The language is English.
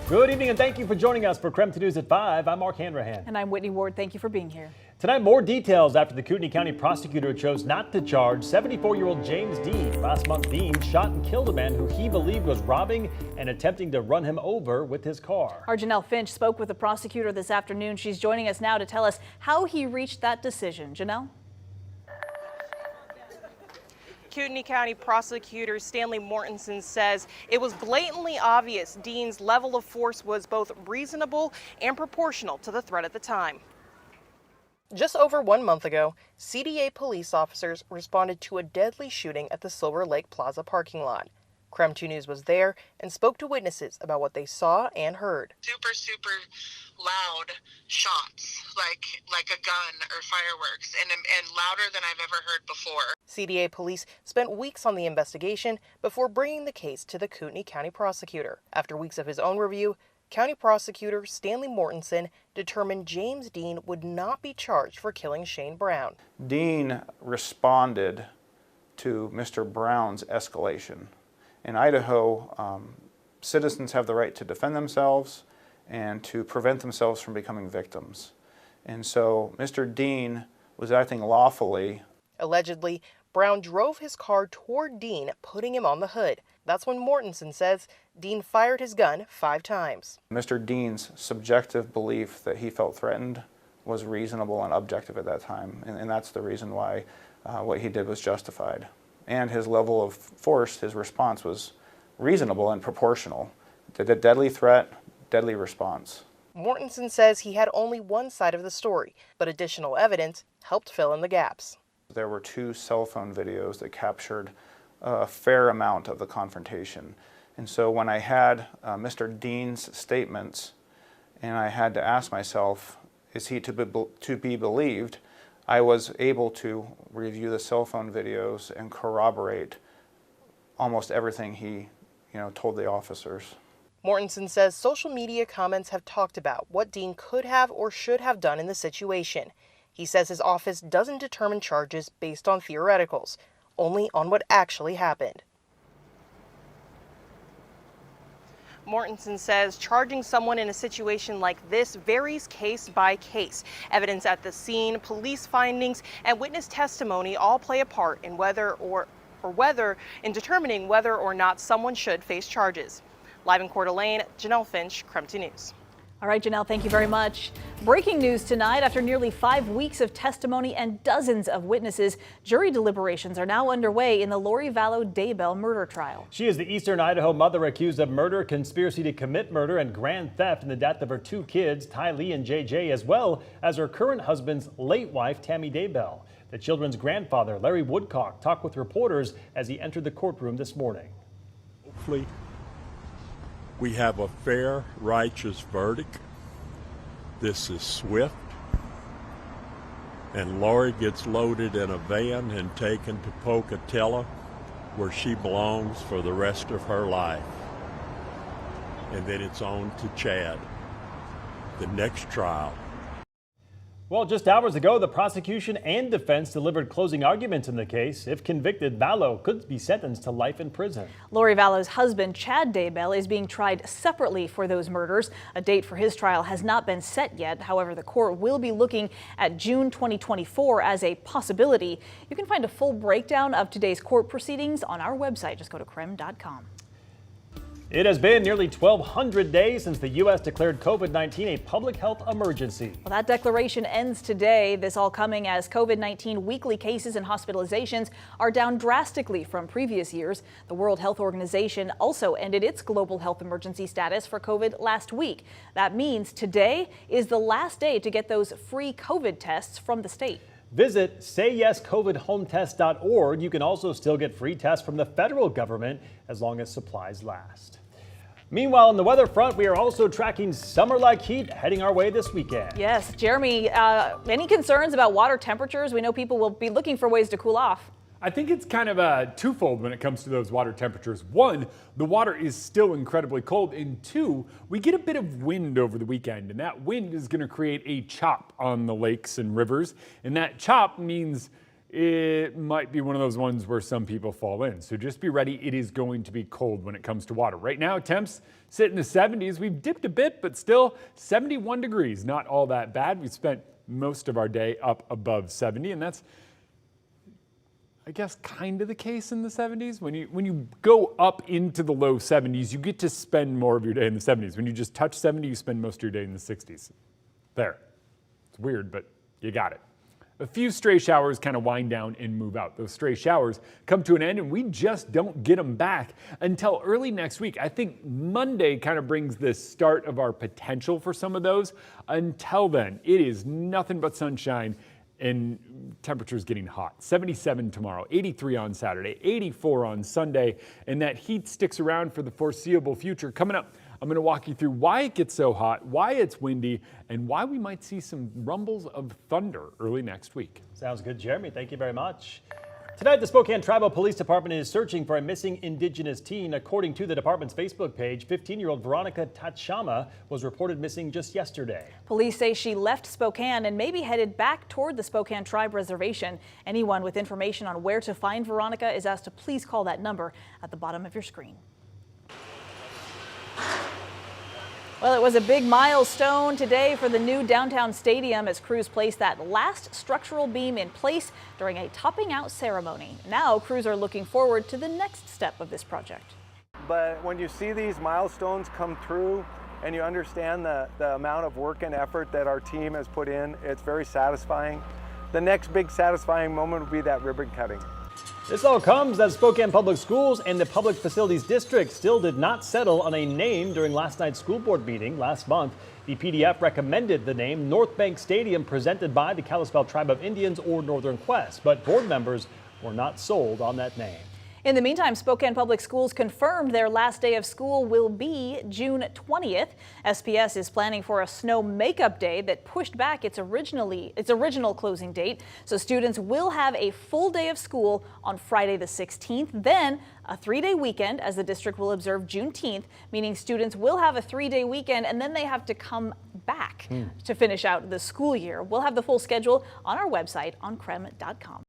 Good evening and thank you for joining us for KREM News at 5. I'm Mark Hanrahan. And I'm Whitney Ward. Thank you for being here. Tonight, more details after the Kootenai County Prosecutor chose not to charge 74-year-old James Dean. Last month, Dean shot and killed a man who he believed was robbing and attempting to run him over with his car. Our Janelle Finch spoke with the prosecutor this afternoon. She's joining us now to tell us how he reached that decision. Janelle? Kootenai County Prosecutor Stanley Mortensen says it was blatantly obvious Dean's level of force was both reasonable and proportional to the threat at the time. Just over 1 month ago, CDA police officers responded to a deadly shooting at the Silver Lake Plaza parking lot. KREM 2 News was there and spoke to witnesses about what they saw and heard. Super loud shots, like a gun or fireworks, and louder than I've ever heard before. CDA police spent weeks on the investigation before bringing the case to the Kootenai County Prosecutor. After weeks of his own review, County Prosecutor Stanley Mortensen determined James Dean would not be charged for killing Shane Brown. Dean responded to Mr. Brown's escalation. In Idaho, citizens have the right to defend themselves and to prevent themselves from becoming victims. And so Mr. Dean was acting lawfully. Allegedly, Brown drove his car toward Dean, putting him on the hood. That's when Mortensen says Dean fired his gun 5 times. Mr. Dean's subjective belief that he felt threatened was reasonable and objective at that time, and that's the reason why what he did was justified. And his level of force, his response was reasonable and proportional. The deadly threat, deadly response. Mortensen says he had only one side of the story, but additional evidence helped fill in the gaps. There were 2 cell phone videos that captured a fair amount of the confrontation. And so when I had Mr. Dean's statements and I had to ask myself, is he to be believed? I was able to review the cell phone videos and corroborate almost everything he told the officers. Mortensen says social media comments have talked about what Dean could have or should have done in the situation. He says his office doesn't determine charges based on theoreticals, only on what actually happened. Mortensen says charging someone in a situation like this varies case by case. Evidence at the scene, police findings, and witness testimony all play a part in determining whether or not someone should face charges. Live in Coeur d'Alene, Janelle Finch, KREM 2 News. All right, Janelle, thank you very much. Breaking news tonight. After nearly 5 weeks of testimony and dozens of witnesses, jury deliberations are now underway in the Lori Vallow Daybell murder trial. She is the Eastern Idaho mother accused of murder, conspiracy to commit murder, and grand theft in the death of her 2 kids, Ty Lee and JJ, as well as her current husband's late wife, Tammy Daybell. The children's grandfather, Larry Woodcock, talked with reporters as he entered the courtroom this morning. Hopefully, we have a fair, righteous verdict. This is swift, and Lori gets loaded in a van and taken to Pocatello, where she belongs for the rest of her life. And then it's on to Chad, the next trial. Well, just hours ago, the prosecution and defense delivered closing arguments in the case. If convicted, Vallo could be sentenced to life in prison. Lori Vallow's husband, Chad Daybell, is being tried separately for those murders. A date for his trial has not been set yet. However, the court will be looking at June 2024 as a possibility. You can find a full breakdown of today's court proceedings on our website. Just go to KREM.com. It has been nearly 1,200 days since the U.S. declared COVID-19 a public health emergency. Well, that declaration ends today. This all coming as COVID-19 weekly cases and hospitalizations are down drastically from previous years. The World Health Organization also ended its global health emergency status for COVID last week. That means today is the last day to get those free COVID tests from the state. Visit sayyescovidhometest.org. You can also still get free tests from the federal government as long as supplies last. Meanwhile, on the weather front, we are also tracking summer-like heat heading our way this weekend. Yes, Jeremy, any concerns about water temperatures? We know people will be looking for ways to cool off. I think it's kind of twofold when it comes to those water temperatures. One, the water is still incredibly cold, and 2, we get a bit of wind over the weekend, and that wind is going to create a chop on the lakes and rivers, and that chop means it might be one of those ones where some people fall in. So just be ready. It is going to be cold when it comes to water. Right now, temps sit in the 70s. We've dipped a bit, but still 71 degrees. Not all that bad. We spent most of our day up above 70, and that's, I guess, kind of the case in the 70s. When you go up into the low 70s, you get to spend more of your day in the 70s. When you just touch 70, you spend most of your day in the 60s. There. It's weird, but you got it. A few stray showers kind of wind down and move out. Those stray showers come to an end, and we just don't get them back until early next week. I think Monday kind of brings the start of our potential for some of those. Until then, it is nothing but sunshine and temperatures getting hot. 77 tomorrow, 83 on Saturday, 84 on Sunday, and that heat sticks around for the foreseeable future. Coming up, I'm going to walk you through why it gets so hot, why it's windy, and why we might see some rumbles of thunder early next week. Sounds good, Jeremy. Thank you very much. Tonight, the Spokane Tribal Police Department is searching for a missing Indigenous teen. According to the department's Facebook page, 15-year-old Veronica Tachama was reported missing just yesterday. Police say she left Spokane and may be headed back toward the Spokane Tribe Reservation. Anyone with information on where to find Veronica is asked to please call that number at the bottom of your screen. Well, it was a big milestone today for the new downtown stadium as crews placed that last structural beam in place during a topping out ceremony. Now crews are looking forward to the next step of this project. But when you see these milestones come through and you understand the amount of work and effort that our team has put in, it's very satisfying. The next big satisfying moment will be that ribbon cutting. This all comes as Spokane Public Schools and the Public Facilities District still did not settle on a name during last night's school board meeting last month. The PDF recommended the name North Bank Stadium presented by the Kalispel Tribe of Indians or Northern Quest, but board members were not sold on that name. In the meantime, Spokane Public Schools confirmed their last day of school will be June 20th. SPS is planning for a snow makeup day that pushed back its original closing date. So students will have a full day of school on Friday the 16th, then a 3-day weekend as the district will observe Juneteenth, meaning students will have a 3-day weekend and then they have to come back to finish out the school year. We'll have the full schedule on our website on KREM.com.